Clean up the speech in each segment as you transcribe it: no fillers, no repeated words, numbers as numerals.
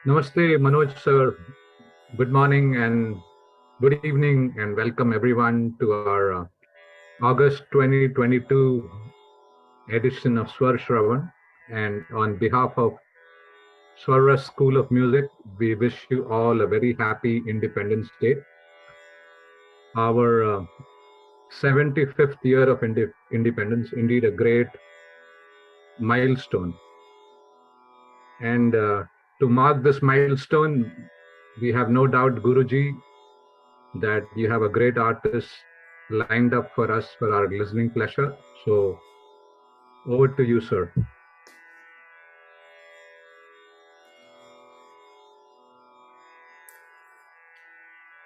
Namaste, Manoj sir. Good morning and good evening, and welcome everyone to our August 2022 edition of Swar Shravan. And on behalf of Swara School of Music, we wish you all a very happy Independence Day. Our 75th year of independence, indeed a great milestone. And to mark this milestone, we have no doubt, Guruji, that you have a great artist lined up for us for our listening pleasure. So over to you, sir.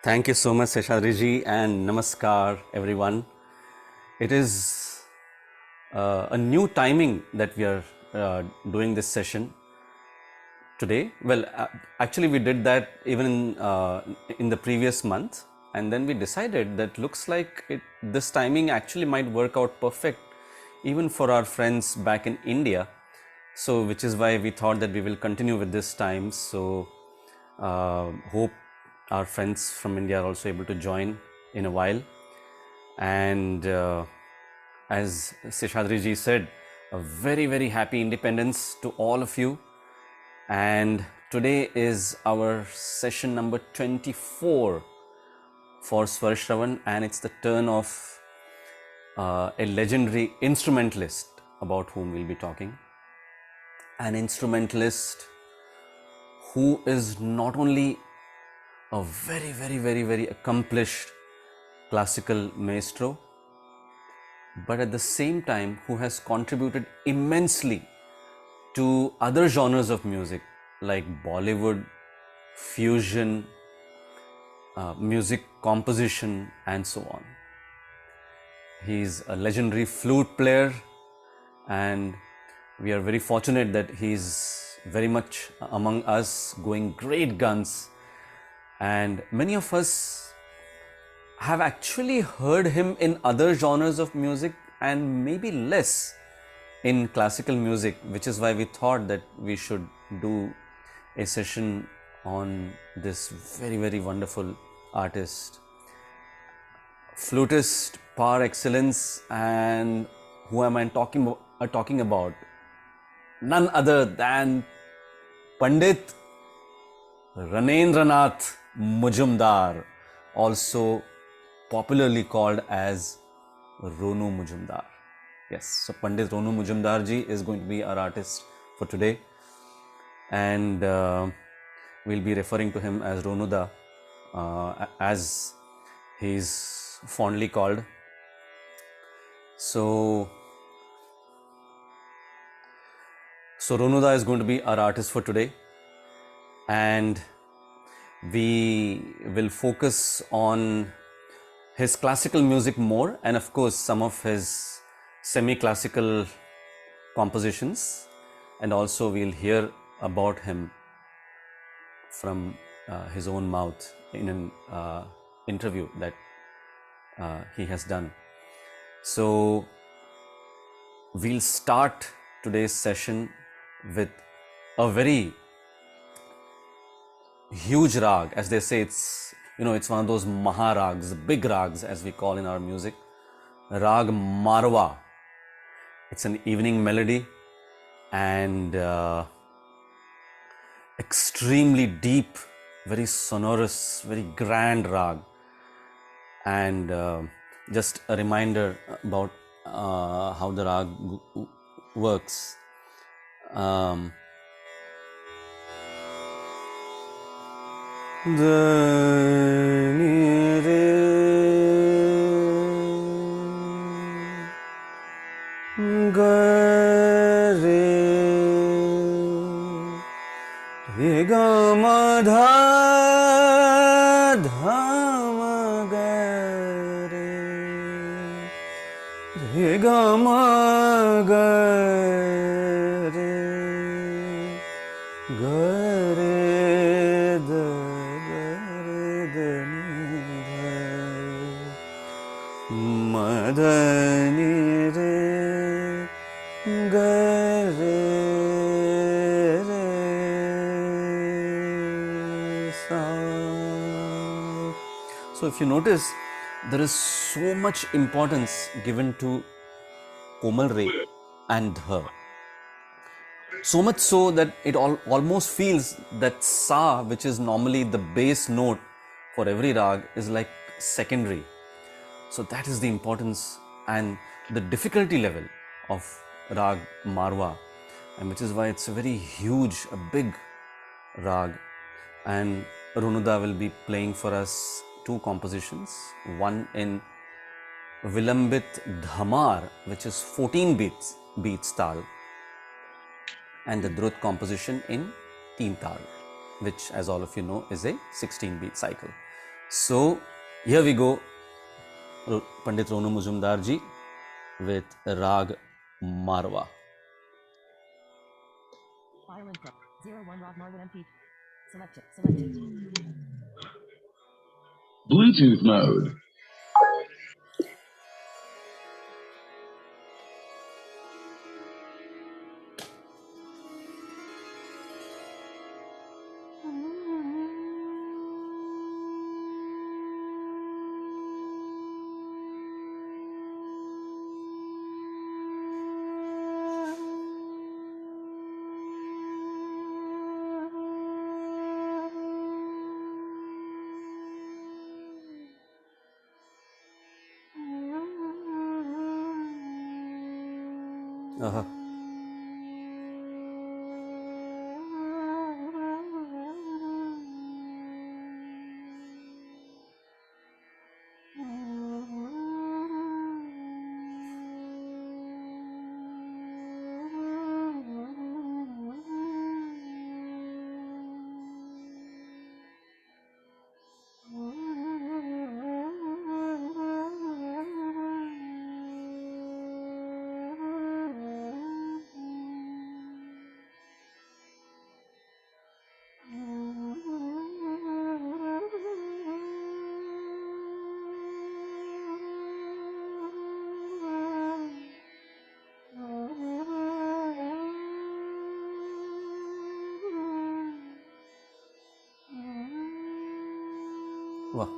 Thank you so much, Seshadriji, and namaskar, everyone. It is a new timing that we are doing this session today. Well, actually, we did that even in the previous month, and then we decided that looks like this timing actually might work out perfect, even for our friends back in India. So, which is why we thought that we will continue with this time. So, hope our friends from India are also able to join in a while. And as Seshadriji said, a very, very happy independence to all of you. And today is our session number 24 for Swar Shravan, and it's the turn of a legendary instrumentalist about whom we'll be talking. An instrumentalist who is not only a very, very, very, very accomplished classical maestro, but at the same time who has contributed immensely to other genres of music like Bollywood, fusion, music composition, and so on. He's a legendary flute player, and we are very fortunate that he's very much among us, going great guns. And many of us have actually heard him in other genres of music and maybe less in classical music, which is why we thought that we should do a session on this very, very wonderful artist, flutist par excellence. And who am I talking about? None other than Pandit Ronu Muzumdar, also popularly called as Ronu Muzumdar. Yes, so Pandit Ronu Muzumdar ji is going to be our artist for today, and we'll be referring to him as Ronuda, as he's fondly called. So Ronuda is going to be our artist for today, and we will focus on his classical music more, and of course some of his semi-classical compositions, and also we'll hear about him from his own mouth in an interview that he has done. So we'll start today's session with a very huge rag, as they say. It's one of those maharags, the big rags as we call in our music, rag Marwa. It's an evening melody and extremely deep, very sonorous, very grand rag. And just a reminder about how the rag works. So if you notice, there is so much importance given to Komal Re and Dha. So much so that it almost feels that Sa, which is normally the base note for every rag, is like secondary. So that is the importance and the difficulty level of rag Marwa, and which is why it's a very huge, a big rag. And Runuda will be playing for us two compositions, one in Vilambit Dhamar, which is 14 beats tal, and the Drut composition in Teen tal, which, as all of you know, is a 16 beat cycle. So here we go, Pandit Ronu Muzumdar ji with Rag Marwa. File input 01 Rag Marwa MP. Selected. Bluetooth mode. Uh-huh. Wow.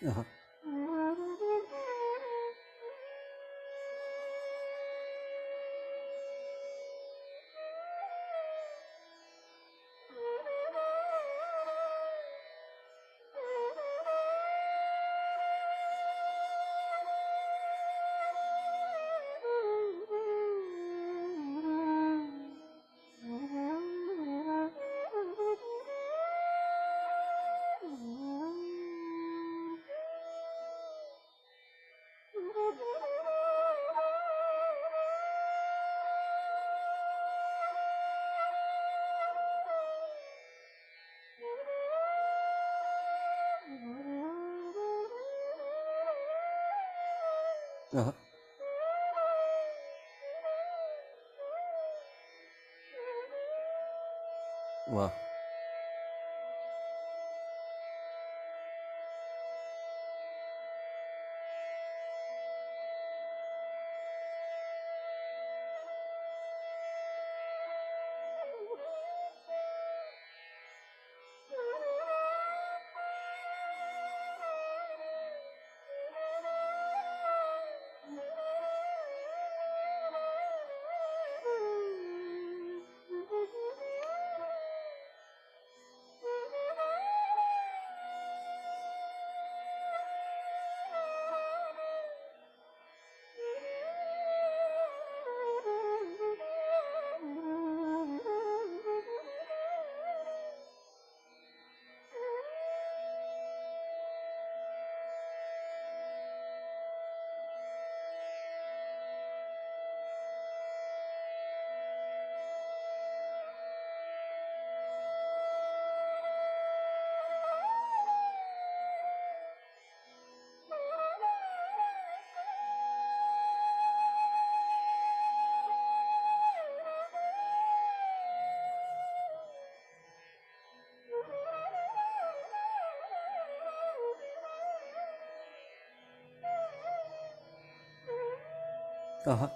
Uh-huh. Uh-huh. Wow. Uh-huh.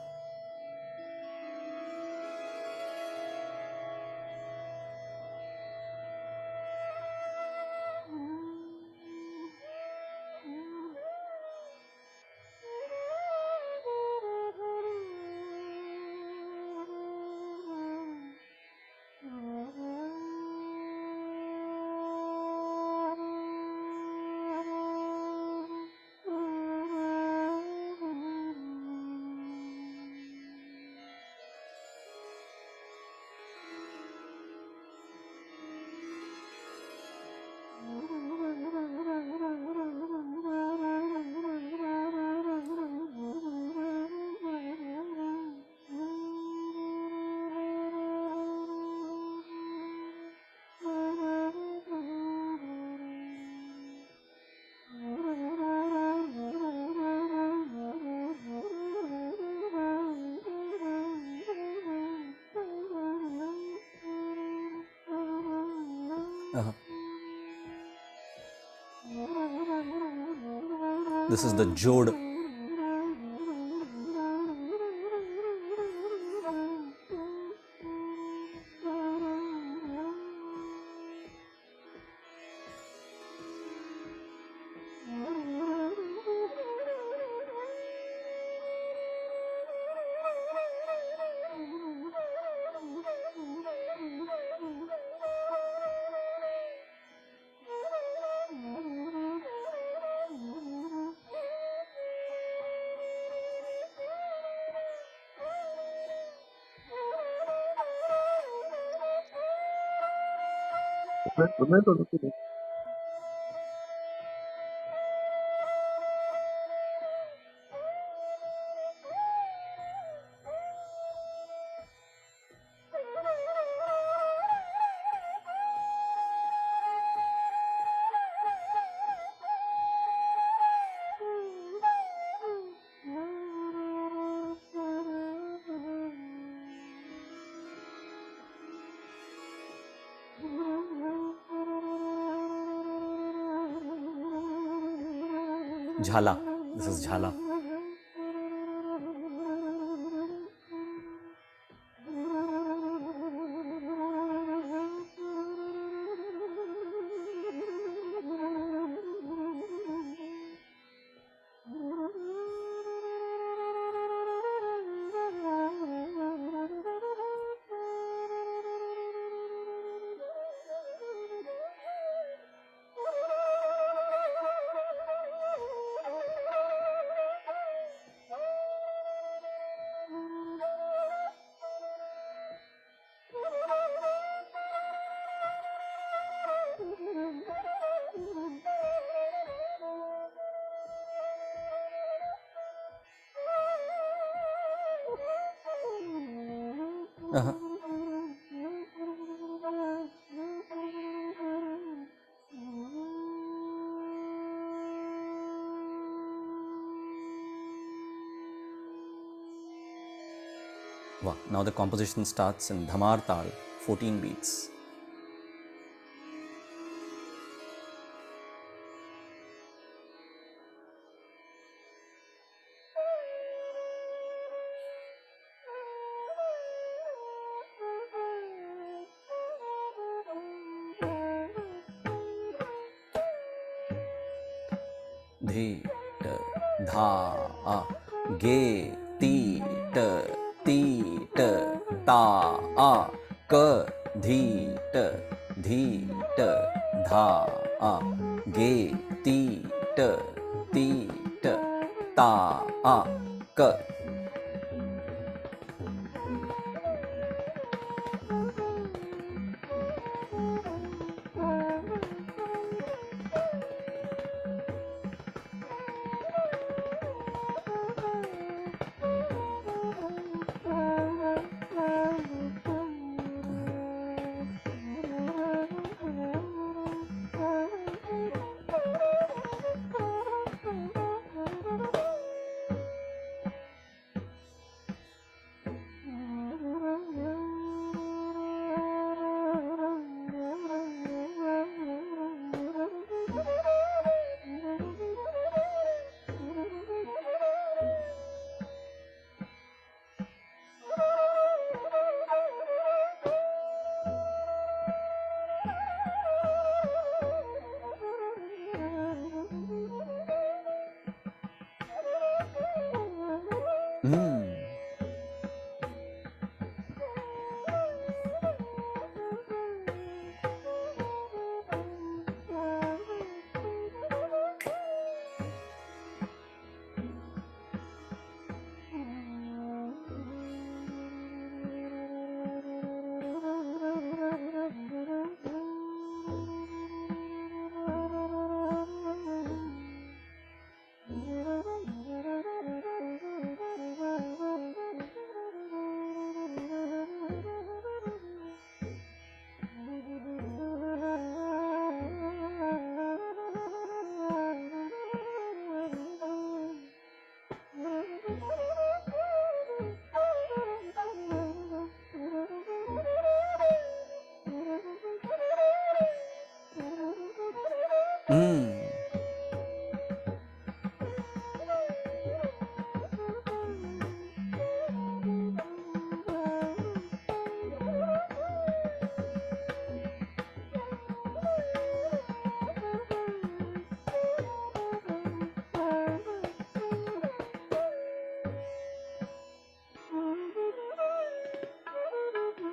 Uh-huh. This is the Jod. Jhala. This is Jhala. Uh-huh. Wow. Now the composition starts in Dhamar Tal, 14 beats. Dhi, ta, dha, a, ge, ti, ta, ta, a, ka, dhi, ta, dha, a, ge, ti, ta, ta, a, ka.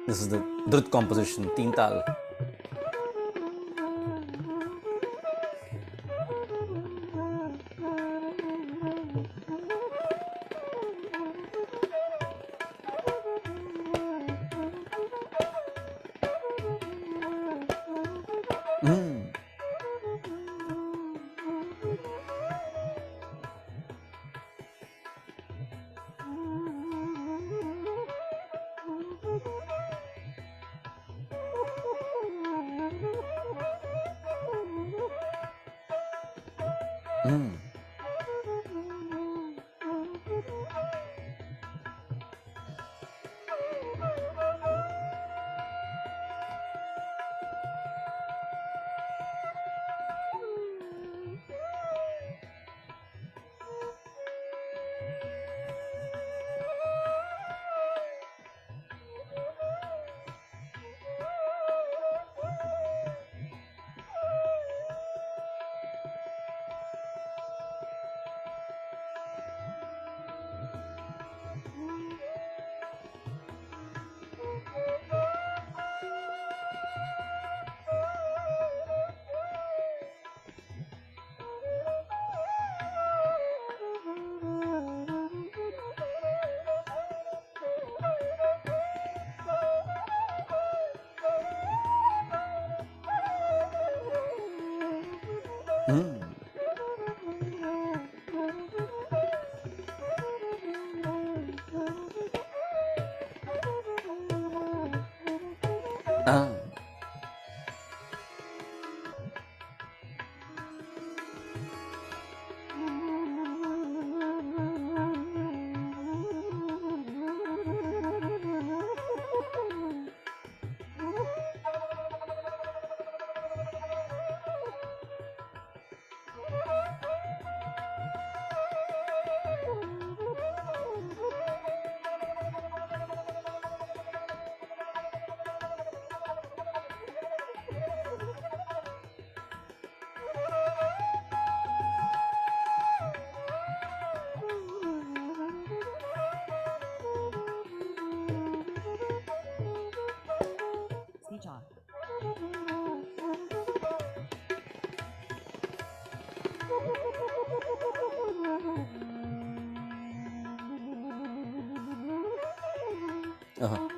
This is the Drut composition, Teen Tal. Speech off. Uh-huh.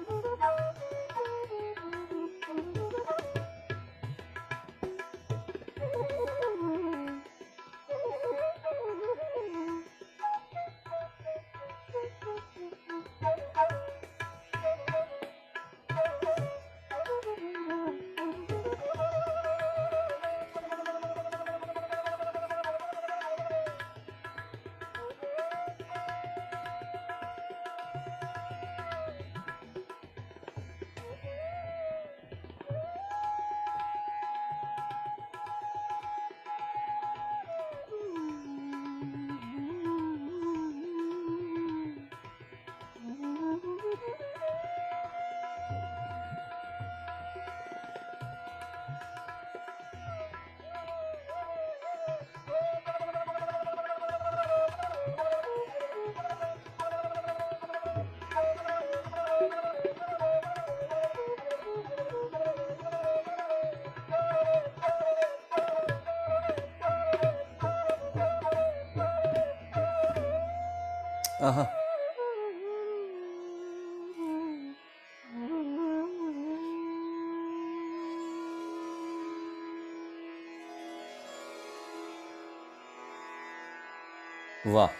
Uh-huh. Wow.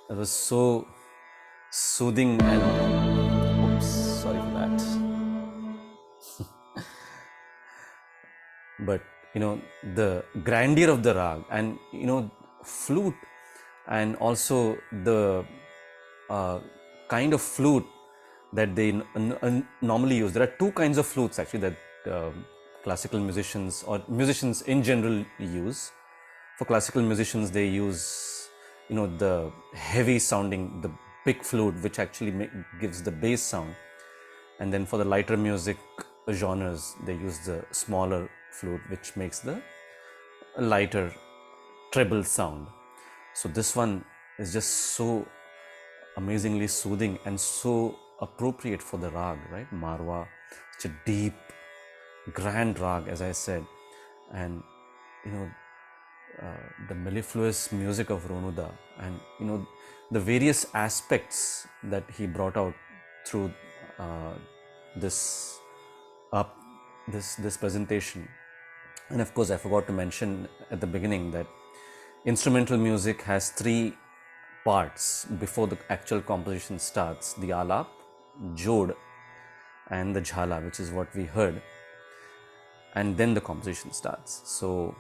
It was so soothing and oops, sorry for that. But the grandeur of the rag, and flute, and also the kind of flute that they normally use. There are two kinds of flutes actually that classical musicians or musicians in general use. For classical musicians, they use the heavy sounding, the big flute, which actually gives the bass sound. And then for the lighter music genres, they use the smaller flute, which makes the lighter treble sound. So this one is just so amazingly soothing and so appropriate for the rag, right? Marwa, such a deep, grand rag, as I said. And the mellifluous music of Ronuda, and the various aspects that he brought out through this presentation. And of course, I forgot to mention at the beginning that instrumental music has three parts before the actual composition starts: the alap, jod, and the jhala, which is what we heard, and then the composition starts. So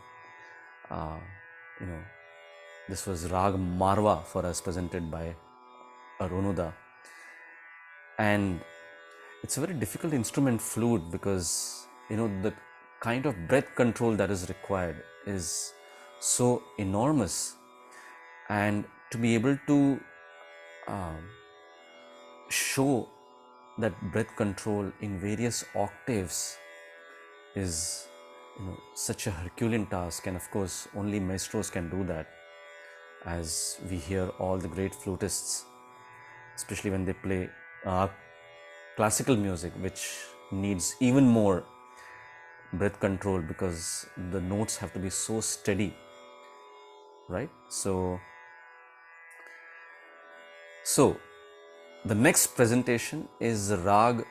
this was Rag Marwa for us, presented by Ronuda. And it's a very difficult instrument, flute, because the kind of breath control that is required is so enormous, and to be able to show that breath control in various octaves is such a Herculean task. And of course, only maestros can do that, as we hear all the great flutists, especially when they play classical music, which needs even more breath control because the notes have to be so steady, right? So the next presentation is the rag.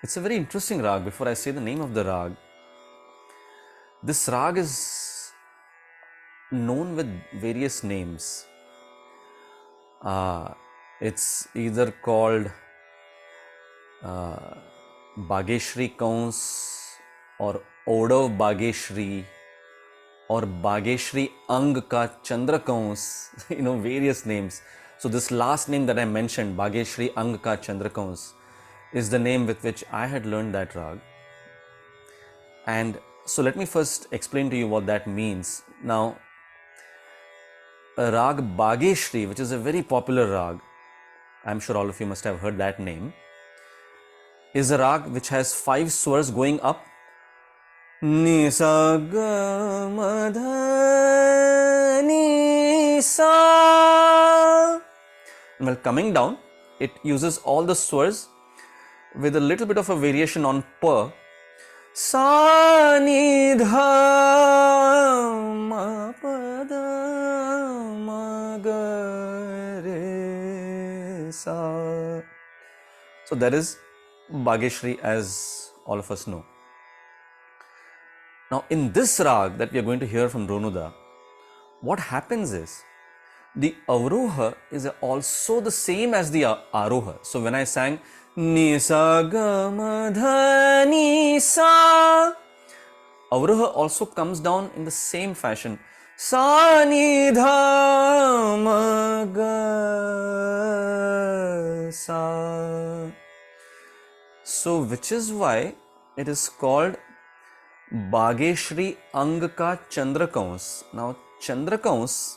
It's a very interesting rag. Before I say the name of the rag, this rag is known with various names. It's either called Bageshri Kaun's, or Odav Bageshri, or Bageshri Ang Ka Chandra Kaun's, various names. So this last name that I mentioned, Bageshri Ang Ka Chandra Kaun's, is the name with which I had learned that rag. And so let me first explain to you what that means. Now, a rag Bageshri, which is a very popular rag, I'm sure all of you must have heard that name, is a rag which has 5 swars going up. Ni sa ga ma dha ni sa. Well, coming down, it uses all the swars with a little bit of a variation on pa. Sa ni dha ma pa da ma ga re sa. So that is Bageshri, as all of us know. Now, in this rag that we are going to hear from Ronuda, what happens is the avroha is also the same as the aroha. So when I sang ni sa ga ma dha ni sa, avroha also comes down in the same fashion. Sa ni dha ma ga sa. So which is why it is called Bageshri Ang Ka Chandra Kaun's. Now, Chandra Kaun's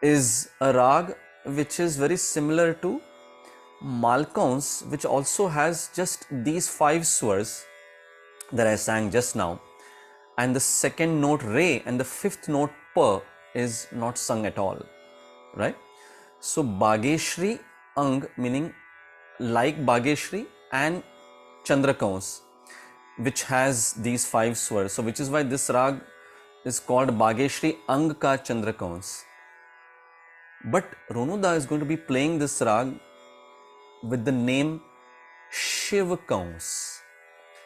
is a rag which is very similar to Malkaun's, which also has just these 5 swars that I sang just now, and the second note re and the 5th note pa is not sung at all, right? So Bageshri Ang, meaning like Bageshri, and Chandra Kaun's, which has these 5 swars. So which is why this rag is called Bageshri Ang Ka Chandrakans. But Ronuda is going to be playing this rag with the name Shiv Kans.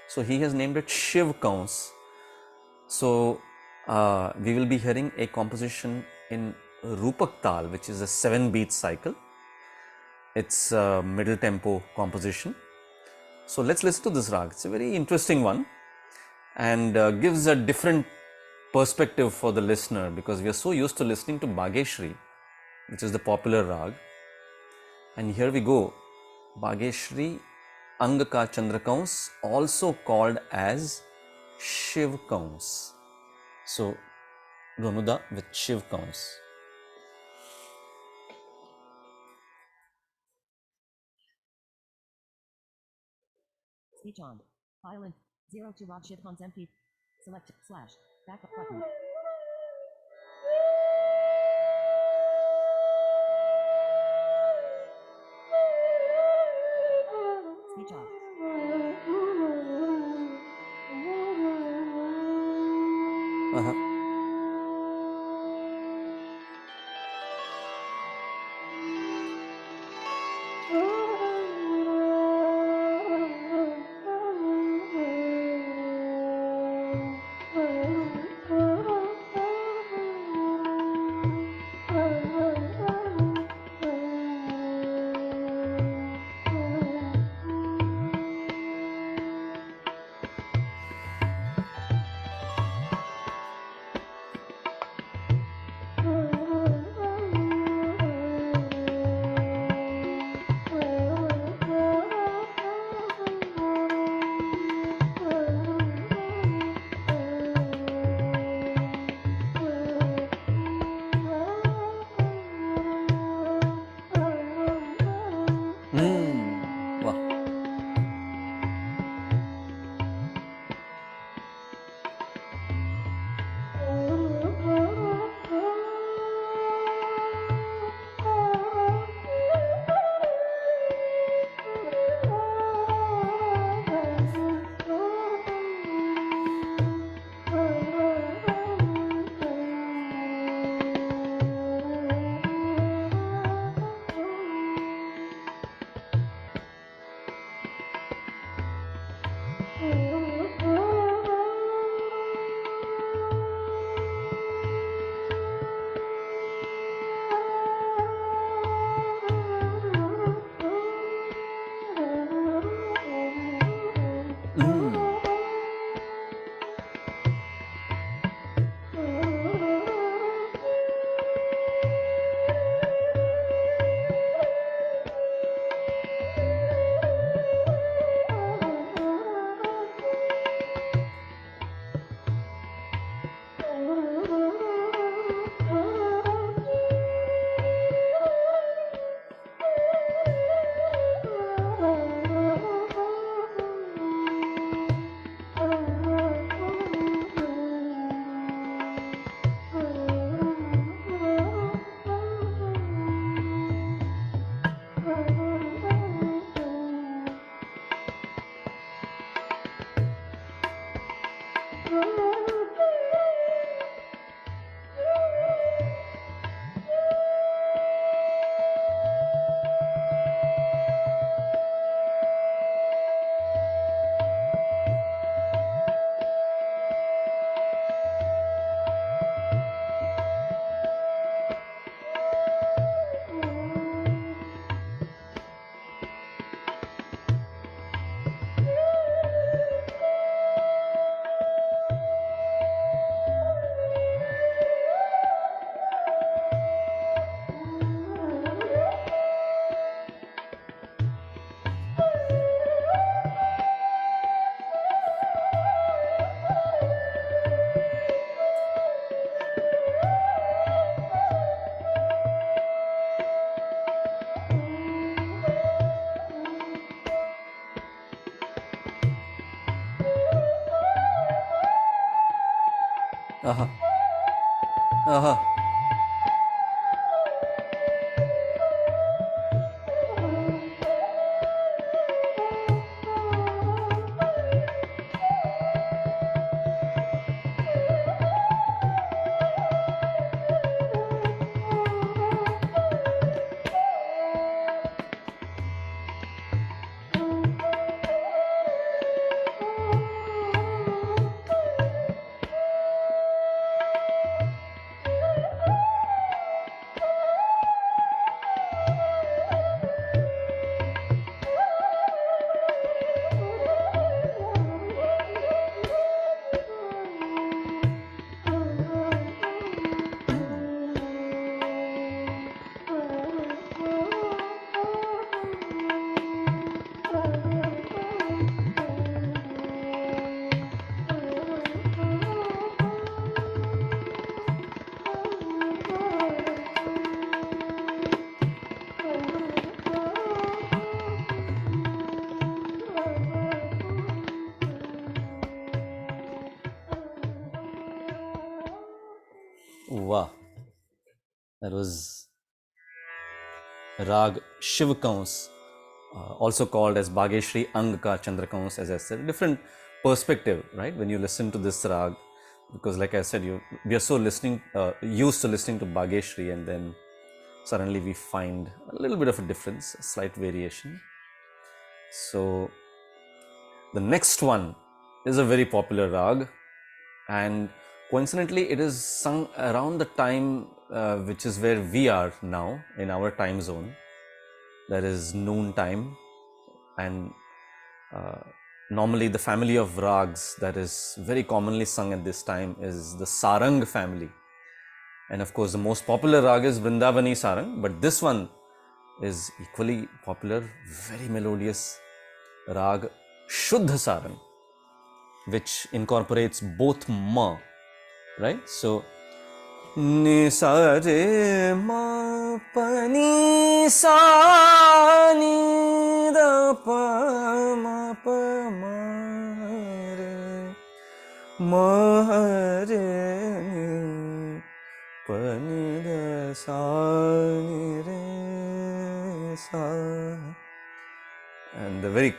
So he has named it Shiv Kans. So we will be hearing a composition in Rupak Tal, which is a 7-beat cycle. It's a middle tempo composition. So let's listen to this rag. It's a very interesting one and gives a different perspective for the listener, because we are so used to listening to Bageshri, which is the popular rag. And here we go. Bageshri Anga Ka Chandrakans, also called as Shiv Kans. So Ronuda with Shiv Kans. Speech on. Island. 0 to Rod Shift on MP. Select / backup button. Speech off. Wow. Wow, that was Rag Shivkans, also called as Bhageshri Ang Ka Chandrakans, as I said. Different perspective, right? When you listen to this rag, because like I said, we are so used to listening to Bhageshri, and then suddenly we find a little bit of a difference, a slight variation. So the next one is a very popular rag, and coincidentally it is sung around the time which is where we are now in our time zone. That is noon time, and normally the family of rags that is very commonly sung at this time is the Sarang family. And of course the most popular rag is Vrindavani Sarang, but this one is equally popular, very melodious rag Shuddha Sarang, which incorporates both ma, right? So ni sa re ma pa ni sa ni da pa ma pa ma re ma re ni pa ni da sa ni re sa. And the very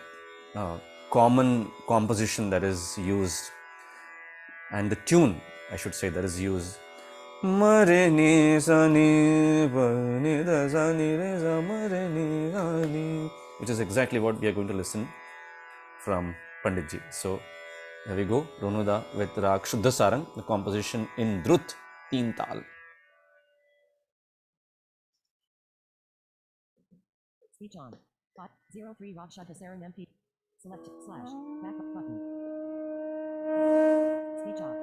common composition that is used, and the tune I should say that is used, ma re ni sa ni pa ni da sa ni re sa ma re ni sa ni, which is exactly what we are going to listen from Pandit Ji. So here we go, Ronuda with Rag Shuddha Sarang, the composition in Drut Teen Tal. Speech on. 503 Raksha Sarang MP. Select slash back button. Speech on.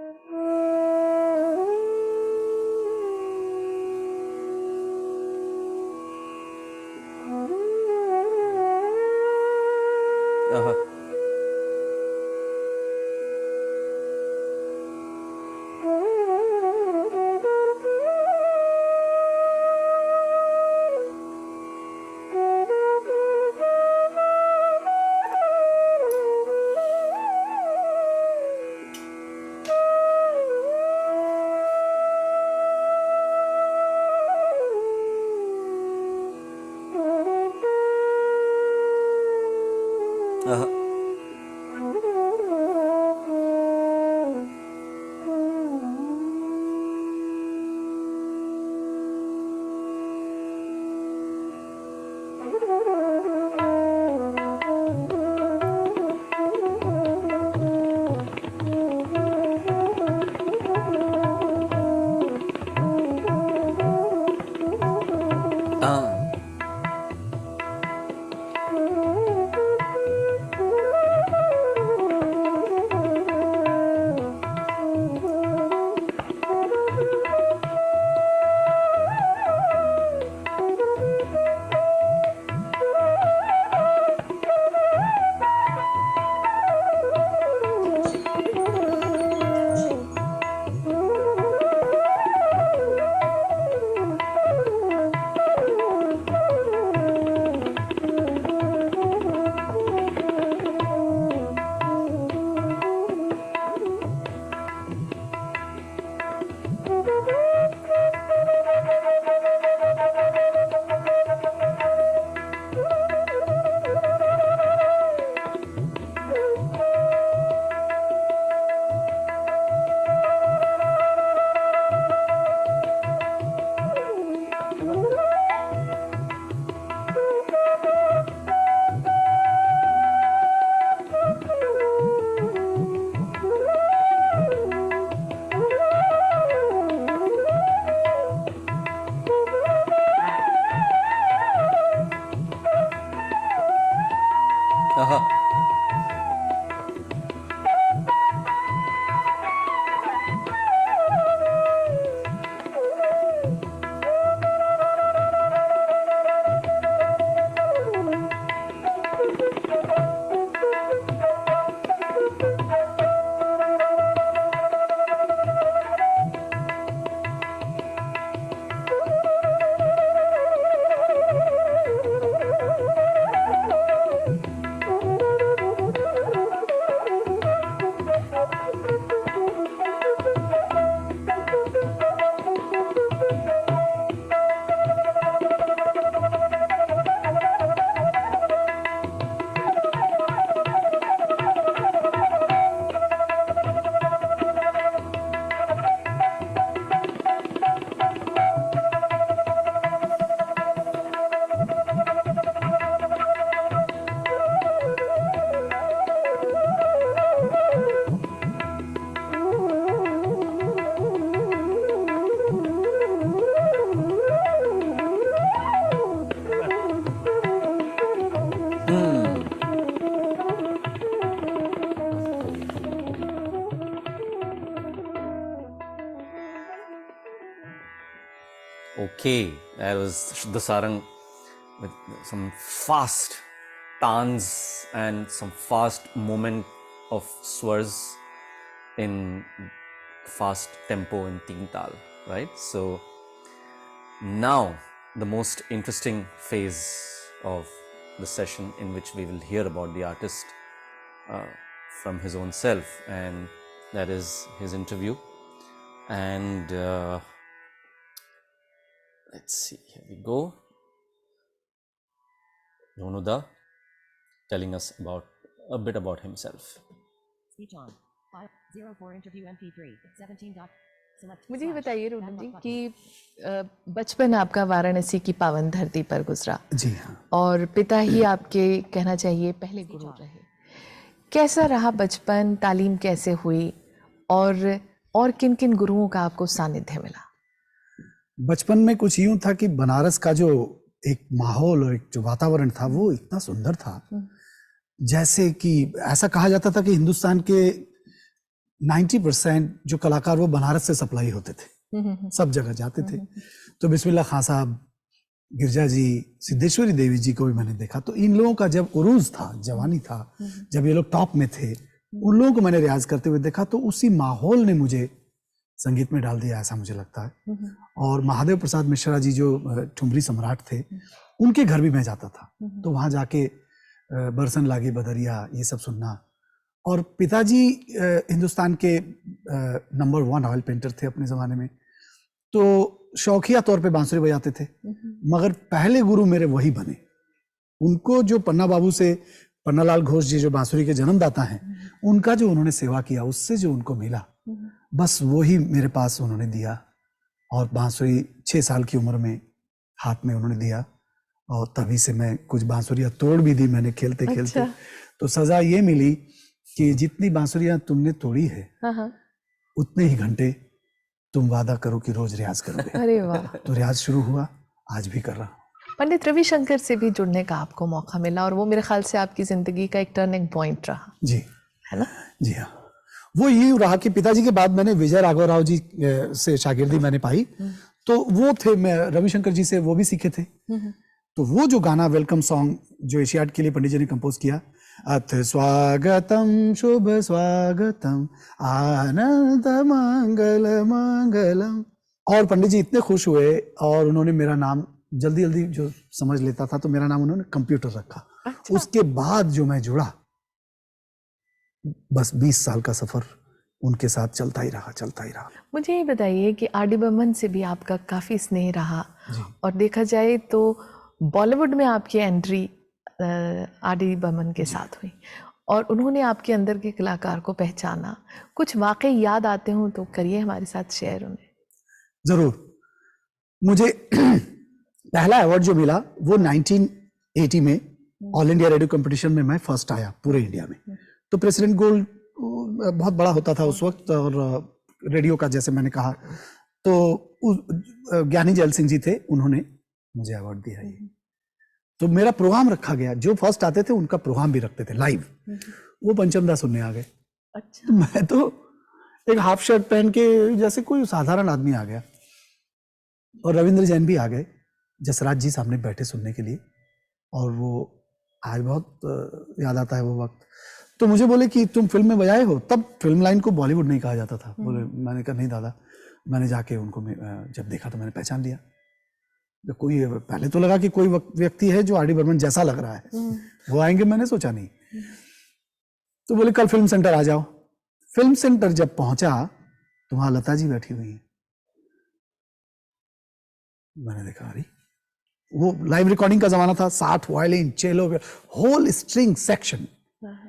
Okay, that was the sarang with some fast tans and some fast movement of swars in fast tempo in teen tal, right? So now the most interesting phase of the session, in which we will hear about the artist uh, from his own self, and that is his interview. And let's see, here we go. Ronuda telling us about a bit about himself. Speech on. 504 interview MP3 17 dot. Select. मुझे ये slash बताइए रोनू back जी button. कि बचपन आपका वाराणसी की पावन धरती पर गुजरा जी हाँ। और पिता ही आपके कहना चाहिए पहले गुरु रहे। कैसा रहा बचपन, तालीम कैसे हुई और किन किन गुरुओं का आपको सानिध्य मिला? बचपन में कुछ यूं था कि बनारस का जो एक माहौल और एक जो वातावरण था वो इतना सुंदर था, जैसे कि ऐसा कहा जाता था कि हिंदुस्तान के 90% जो कलाकार वो बनारस से सप्लाई होते थे, सब जगह जाते थे। तो बिस्मिल्लाह खां साहब, गिरजा जी, सिद्धेश्वरी देवी जी को भी मैंने देखा। तो इन लोगों का जब उरूज था, जवानी था, जब ये लोग टॉप में थे, उन लोगों को मैंने रियाज करते हुए देखा। तो उसी माहौल ने मुझे संगीत में डाल दिया, ऐसा मुझे लगता है। और महादेव प्रसाद मिश्रा जी जो ठुमरी सम्राट थे, उनके घर भी मैं जाता था। तो वहाँ जाके बरसन लागी बदरिया ये सब सुनना। और पिताजी हिंदुस्तान के नंबर 1 ऑयल पेंटर थे अपने ज़माने में, तो शौकिया तौर पे बांसुरी बजाते थे। मगर पहले गुरु मेरे वही बने। उनको जो पन्ना बाबू से, पन्नालाल घोष जी जो बांसुरी के जन्मदाता हैं, उनका जो उन्होंने सेवा किया, उससे जो उनको मिला, बस वही मेरे पास उन्होंने दिया। और बांसुरी 6 साल की उम्र में हाथ में उन्होंने दिया, और तभी से मैं कुछ बांसुरियाँ तोड़ भी दी मैंने खेलते खेलते। तो सजा ये मिली कि जितनी बांसुरियाँ तुमने तोड़ी है, उतने ही घंटे तुम वादा करो कि रोज रियाज करोगे। अरे वाह! तो रियाज शुरू हुआ, आज भी कर रहा हूँ। पंडित रविशंकर से भी जुड़ने का आपको मौका मिला और वो मेरे ख्याल से आपकी जिंदगी का एक टर्निंग पॉइंट रहा, जी, है ना? जी हाँ। वो यूं रहा कि पिताजी के बाद मैंने विजय राघव राव जी से शागिर्दी मैंने पाई। तो वो थे, मैं रविशंकर जी से वो भी सीखे थे। तो वो जो गाना वेलकम सॉन्ग जो एशियाड के लिए पंडित जी ने कंपोज किया, अथ स्वागतम शुभ स्वागतम आनंद मंगल मंगलम, और पंडित जी इतने खुश हुए और उन्होंने मेरा नाम जल्दी जल्दी जो समझ लेता था, तो मेरा नाम उन्होंने कंप्यूटर रखा। अच्छा। उसके बाद जो मैं जुड़ा, बस 20 साल का सफर उनके साथ चलता ही रहा। मुझे ये बताइए कि आर डी बर्मन से भी आपका काफ़ी स्नेह रहा, और देखा जाए तो बॉलीवुड में आपकी एंट्री आर डी बर्मन के साथ हुई और उन्होंने आपके अंदर के कलाकार को पहचाना। कुछ वाकई याद आते हों तो करिए हमारे साथ शेयर उन्हें। जरूर। मुझे पहला अवार्ड जो मिला वो 1980 में ऑल इंडिया रेडियो कंपटीशन में मैं फर्स्ट आया पूरे इंडिया में। तो प्रेसिडेंट गोल्ड बहुत बड़ा होता था उस वक्त, और रेडियो का जैसे मैंने कहा, तो ज्ञानी जैल सिंह जी थे, उन्होंने मुझे अवार्ड दिया ये। तो मेरा प्रोग्राम रखा गया, जो फर्स्ट आते थे उनका प्रोग्राम भी रखते थे लाइव। वो पंचम दा सुनने आ गए। अच्छा। तो मैं तो एक हाफ शर्ट पहन के जैसे कोई साधारण आदमी आ गया, और रविंद्र जैन भी आ गए जसराज जी सामने बैठे सुनने के लिए। और वो आज बहुत याद आता है वो वक्त। तो मुझे बोले कि तुम फिल्म में बजाए हो, तब फिल्म लाइन को बॉलीवुड नहीं कहा जाता था। बोले, मैंने कहा नहीं दादा। मैंने जाके उनको जब देखा तो मैंने पहचान लिया। तो कोई, पहले तो लगा कि कोई व्यक्ति है जो आर डी बर्मन जैसा लग रहा है, वो आएंगे, मैंने सोचा नहीं। तो बोले कल फिल्म सेंटर आ जाओ। फिल्म सेंटर जब पहुंचा तो वहां लता जी बैठी हुई हैं। मैंने देखा, अरे वो लाइव रिकॉर्डिंग का जमाना था, 60 violin, cello, whole string section,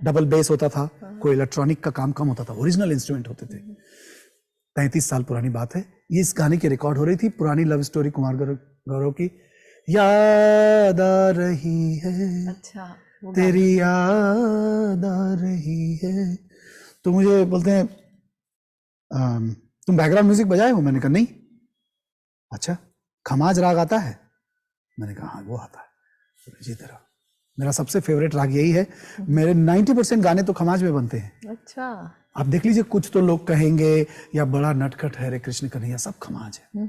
double bass होता था, कोई इलेक्ट्रॉनिक का काम कम होता था, ओरिजिनल इंस्ट्रूमेंट होते थे। 35 साल पुरानी बात है। ये इस गाने की रिकॉर्ड हो रही थी, पुरानी लव स्टोरी कुमार गौरव की, याद आ रही है। अच्छा। तेरी याद आ रही है। तो मुझे बोलते हैं तुम बैकग्राउंड म्यूजिक बजाए हो? मैंने कहा नहीं। अच्छा, खमाज राग आता है? मैंने कहा हाँ वो आता है। जी तरह मेरा सबसे फेवरेट राग यही है। मेरे 90% गाने तो खमाज में बनते हैं। अच्छा। आप देख लीजिए, कुछ तो लोग कहेंगे या बड़ा नटखट है रे कृष्ण कन्हैया, सब खमाज है।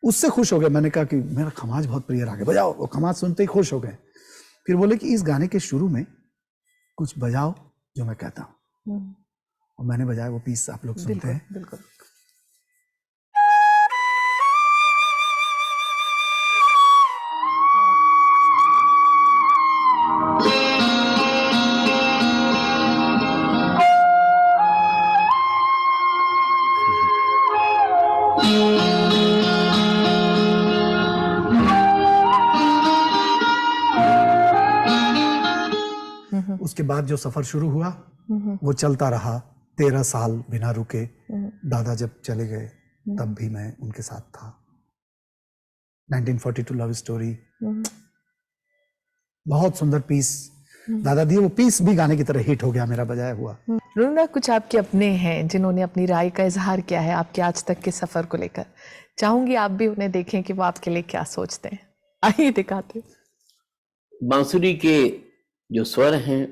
उससे खुश हो गए। मैंने कहा कि मेरा खमाज बहुत प्रिय राग है, बजाओ। वो खमाज सुनते ही खुश हो गए। फिर बोले कि इस गाने के शुरू में कुछ बजाओ जो मैं कहता हूँ, और मैंने बजाया। वो पीस आप लोग सुनते हैं। बिल्कुल। उसके बाद जो सफर शुरू हुआ वो चलता रहा 13 साल बिना रुके। दादा जब चले गए तब भी मैं उनके साथ था। 1942 लव स्टोरी, बहुत सुंदर पीस दादा दिए। वो पीस भी गाने की तरह हिट हो गया मेरा बजाया हुआ। रोनू, कुछ आपके अपने हैं जिन्होंने अपनी राय का इजहार किया है आपके आज तक के सफर को लेकर। चाहूंगी आप भी उन्हें देखें कि वो आपके लिए क्या सोचते हैं। आइए दिखाते। बांसुरी के जो स्वर हैं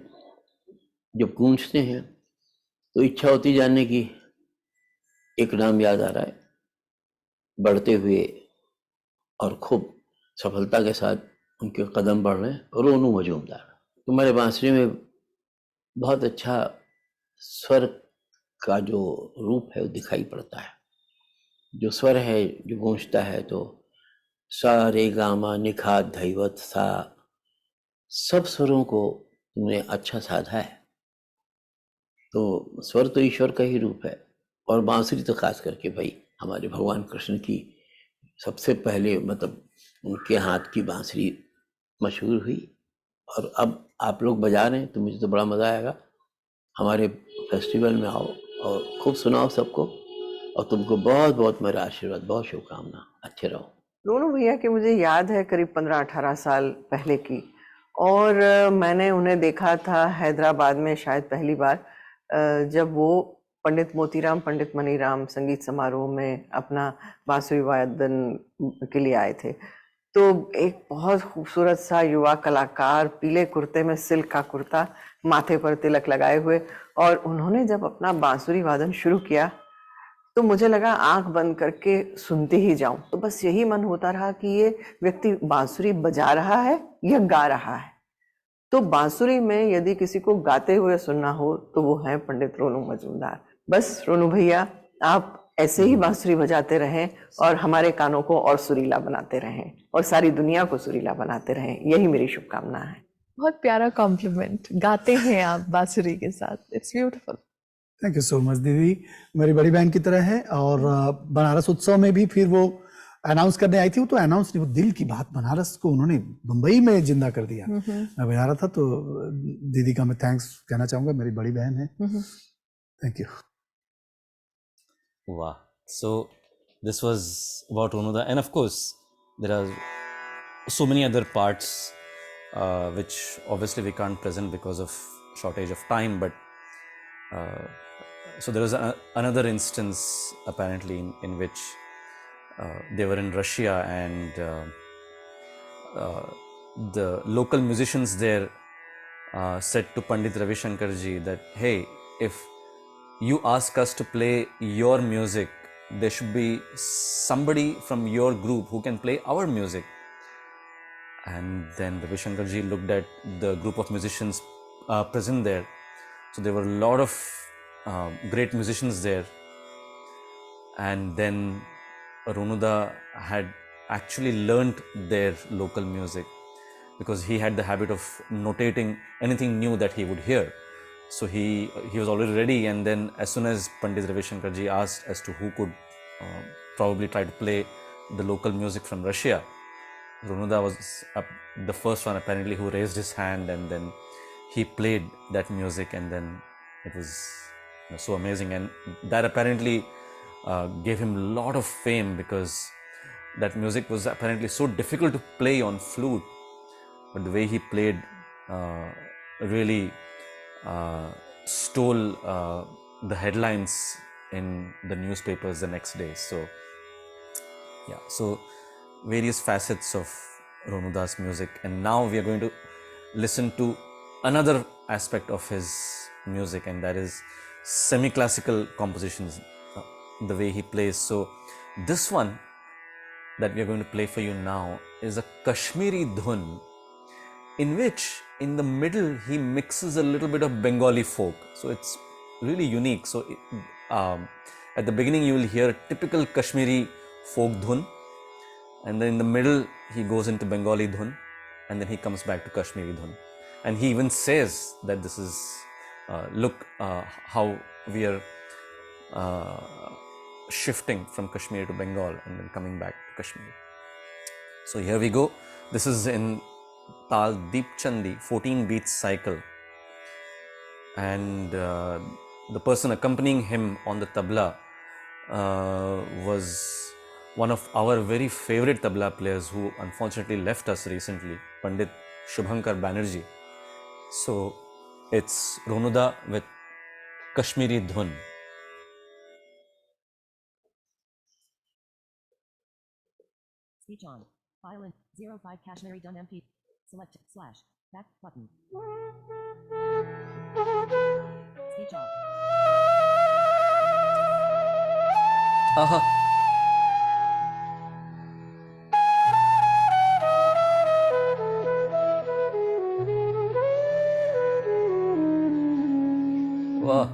जब गूंजते हैं तो इच्छा होती जानने की। एक नाम याद आ रहा है, बढ़ते हुए और खूब सफलता के साथ उनके कदम बढ़ रहे हैं, रोनू मजूमदार। तुम्हारे बांसुरी में बहुत अच्छा स्वर का जो रूप है वो दिखाई पड़ता है। जो स्वर है जो गूंजता है तो सा रे गामा निखात धैवत सा, सब स्वरों को तुमने अच्छा साधा है। तो स्वर तो ईश्वर का ही रूप है, और बांसुरी तो खास करके भाई हमारे भगवान कृष्ण की सबसे पहले मतलब उनके हाथ की बांसुरी मशहूर हुई। और अब आप लोग बजा रहे हैं तो मुझे तो बड़ा मज़ा आएगा। हमारे फेस्टिवल में आओ और खूब सुनाओ सबको, और तुमको बहुत बहुत मेरा आशीर्वाद, बहुत शुभकामना। अच्छे रहो। रोनू भैया की मुझे याद है करीब 15-18 साल पहले की, और मैंने उन्हें देखा था हैदराबाद में शायद पहली बार, जब वो पंडित मोतीराम पंडित मनीराम संगीत समारोह में अपना बांसुरी वादन के लिए आए थे। तो एक बहुत खूबसूरत सा युवा कलाकार, पीले कुर्ते में सिल्क का कुर्ता, माथे पर तिलक लगाए हुए, और उन्होंने जब अपना बांसुरी वादन शुरू किया तो मुझे लगा आंख बंद करके सुनते ही जाऊं। तो बस यही मन होता रहा कि ये व्यक्ति बांसुरी बजा रहा है या गा रहा है। तो बांसुरी में यदि किसी को गाते हुए सुनना हो तो वो है पंडित रोनू मजूमदार। बस रोनू भैया, आप ऐसे ही बांसुरी बजाते रहें और हमारे कानों को और सुरीला बनाते रहें और सारी दुनिया को सुरीला बनाते रहें, यही मेरी शुभकामना है। बहुत प्यारा कॉम्प्लीमेंट। गाते हैं आप बांसुरी के साथ, it's beautiful. Thank you so much दीदी, मेरी बड़ी बहन की तरह है। और बनारस उत्सव में भी फिर वो अनाउंस करने आई थी। वो तो अनाउंस नहीं, वो दिल की बात बनारस को उन्होंने मुंबई में जिंदा कर दिया। मैं बजा रहा था तो दीदी का मैं थैंक्स कहना चाहूंगा, मेरी बड़ी बहन है। Thank you. Wow. So this was about Onoda, and of course there are so many other parts which obviously we can't present because of shortage of time, but so there was another instance apparently in which they were in Russia, and the local musicians there said to Pandit Ravi Shankar ji that, hey, if you ask us to play your music, there should be somebody from your group who can play our music. And then Ravi Shankar ji looked at the group of musicians present there. So there were a lot of great musicians there. And then Ronuda had actually learnt their local music because he had the habit of notating anything new that he would hear. So he was already ready, and then as soon as Pandit Ravi Shankar ji asked as to who could probably try to play the local music from Russia, Ronuda was the first one apparently who raised his hand, and then he played that music, and then it was so amazing, and that apparently gave him a lot of fame because that music was apparently so difficult to play on flute, but the way he played really stole the headlines in the newspapers the next day. So yeah, so various facets of Ronuda's music, and now we are going to listen to another aspect of his music, and that is semi-classical compositions, the way he plays. So this one that we are going to play for you now is a Kashmiri dhun, in which in the middle he mixes a little bit of Bengali folk. So it's really unique. So at the beginning you will hear a typical Kashmiri folk dhun, and then in the middle he goes into Bengali dhun, and then he comes back to Kashmiri dhun. And he even says that this is, look how we are shifting from Kashmir to Bengal and then coming back to Kashmir. So here we go. This is in Tal Deep Chandi, 14 beats cycle. And the person accompanying him on the tabla was one of our very favorite tabla players who unfortunately left us recently, Pandit Shubhankar Banerjee. So it's Ronuda with Kashmiri dhun. Speech on. File in 05 Kashmiri done MP. Select / back button. Speech off. Aha. Wow.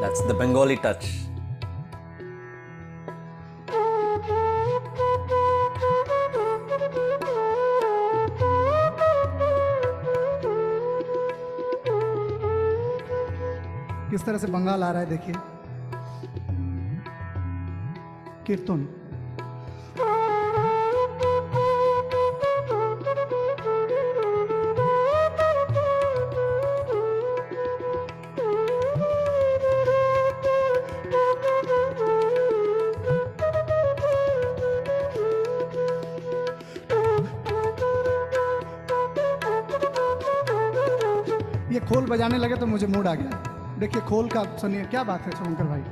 That's the Bengali touch. किस तरह से बंगाल आ रहा है देखिए, कीर्तन। खोल बजाने लगे तो मुझे मूड आ गया। देखिए खोल का सुनिए, क्या बात है शुभंकर भाई।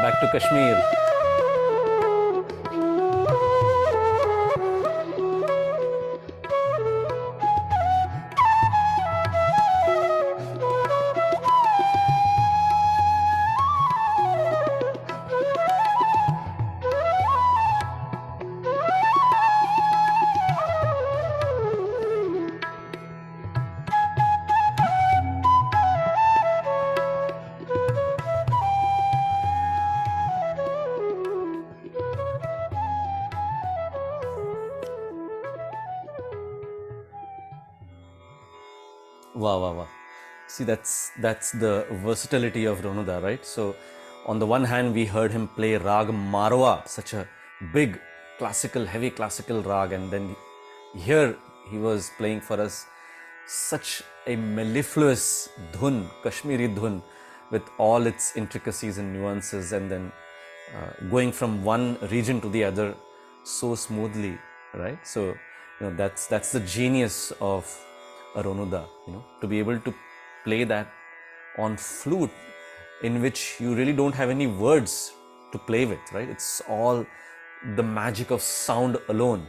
Back to Kashmir. Wow, wow, wow. See, that's the versatility of Ronuda, right? So, on the one hand, we heard him play Rag Marwa, such a big classical, heavy classical rag, and then here he was playing for us such a mellifluous dhun, Kashmiri dhun, with all its intricacies and nuances, and then going from one region to the other so smoothly, right? So, that's the genius of a Ronuda, to be able to play that on flute, in which you really don't have any words to play with, right? It's all the magic of sound alone,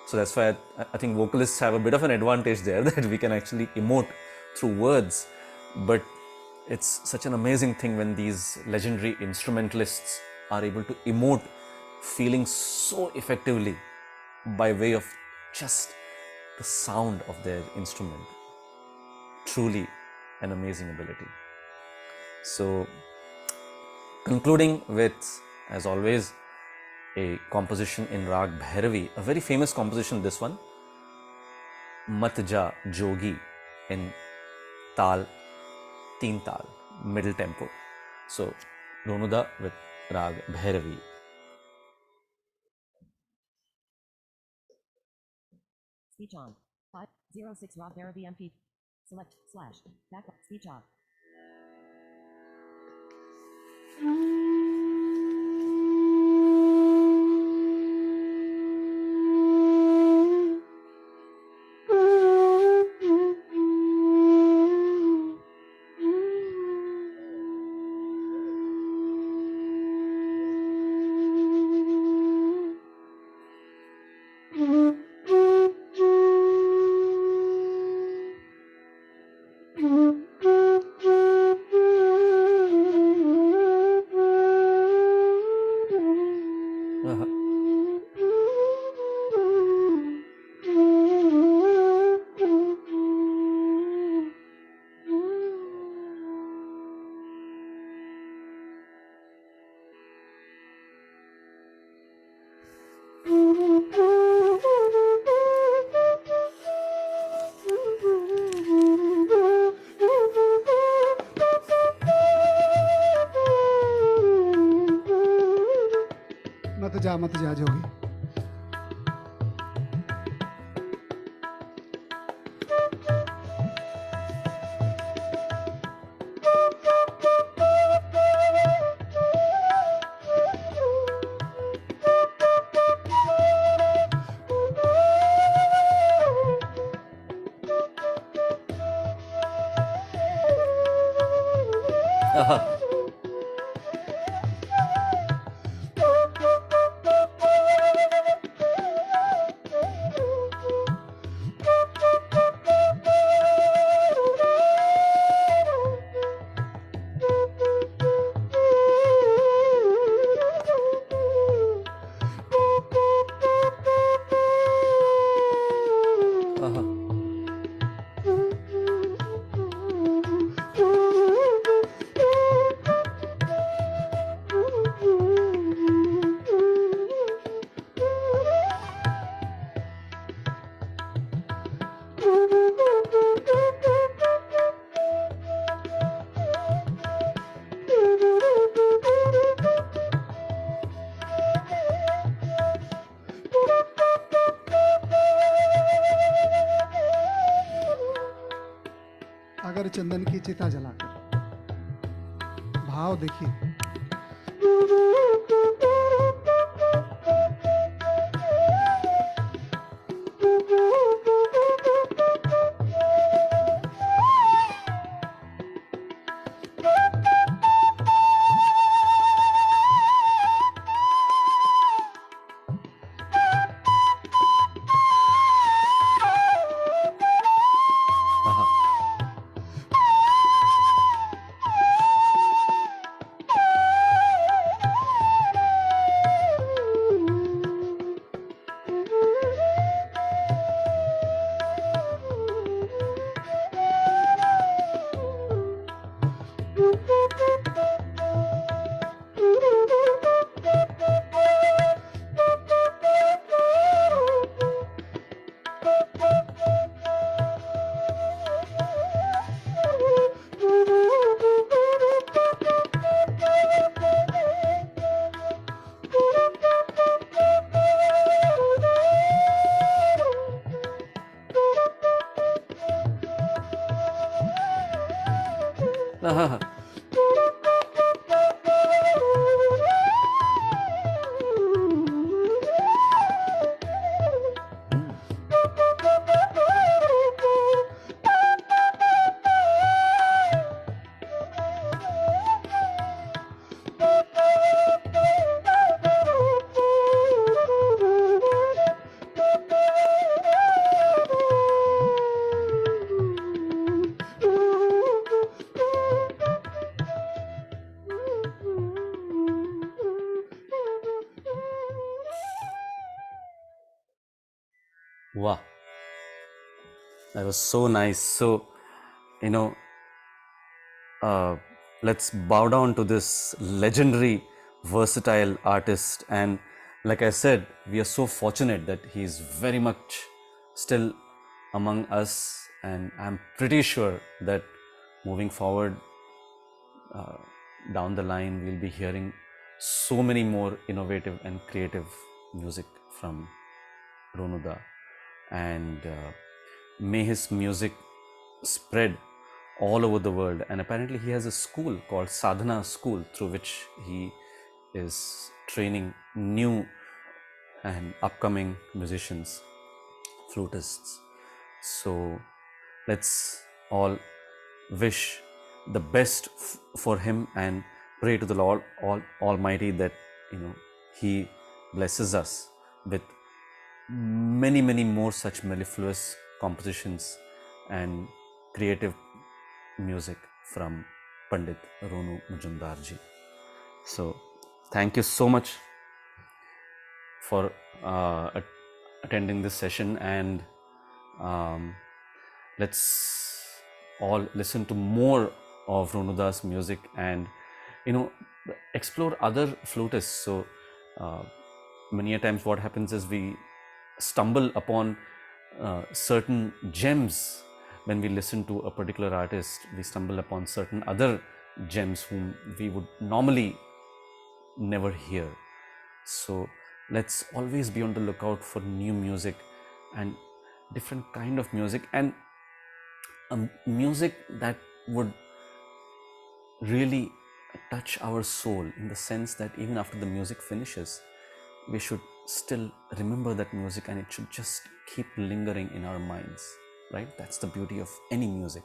So that's why I think vocalists have a bit of an advantage there, that we can actually emote through words. But it's such an amazing thing when these legendary instrumentalists are able to emote feeling so effectively by way of just the sound of their instrument. Truly an amazing ability. So, concluding with, as always, a composition in Rag Bhairavi, a very famous composition, this one, Mat Ja Jogi, in Tal, Teen Tal, middle tempo. So, Ronuda with Rag Bhairavi. Speech on. 506 Rag Bhairavi MP. Select / back speech off. मत जा जोगी। अगर चंदन की चिता जलाकर भाव देखिए, Wow, that was so nice. So, you know, let's bow down to this legendary, versatile artist. And like I said, we are so fortunate that he's very much still among us. And I'm pretty sure that moving forward down the line, we'll be hearing so many more innovative and creative music from Ronuda. And may his music spread all over the world. And apparently he has a school called Sadhana School through which he is training new and upcoming musicians, flutists. So let's all wish the best for him and pray to the Lord Almighty that he blesses us with many more such mellifluous compositions and creative music from Pandit Ronu Muzumdar ji. So thank you so much for attending this session, and let's all listen to more of Ronuda's music and explore other flutists. So many a times what happens is we stumble upon certain gems when we listen to a particular artist. We stumble upon certain other gems whom we would normally never hear. So let's always be on the lookout for new music and different kind of music, and music that would really touch our soul, in the sense that even after the music finishes, we should still remember that music and it should just keep lingering in our minds, right? That's the beauty of any music.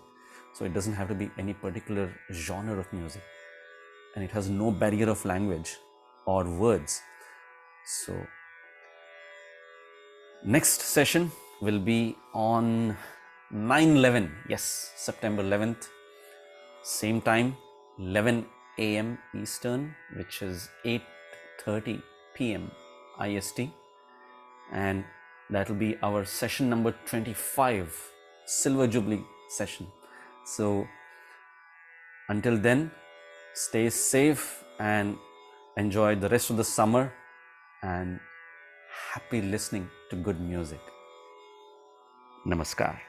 So it doesn't have to be any particular genre of music, and it has no barrier of language or words. So next session will be on 9/11, yes, September 11th, same time, 11 a.m. Eastern, which is 8:30 p.m. IST, and That will be our session number 25, Silver Jubilee session. So until then, stay safe and enjoy the rest of the summer, and happy listening to good music. Namaskar.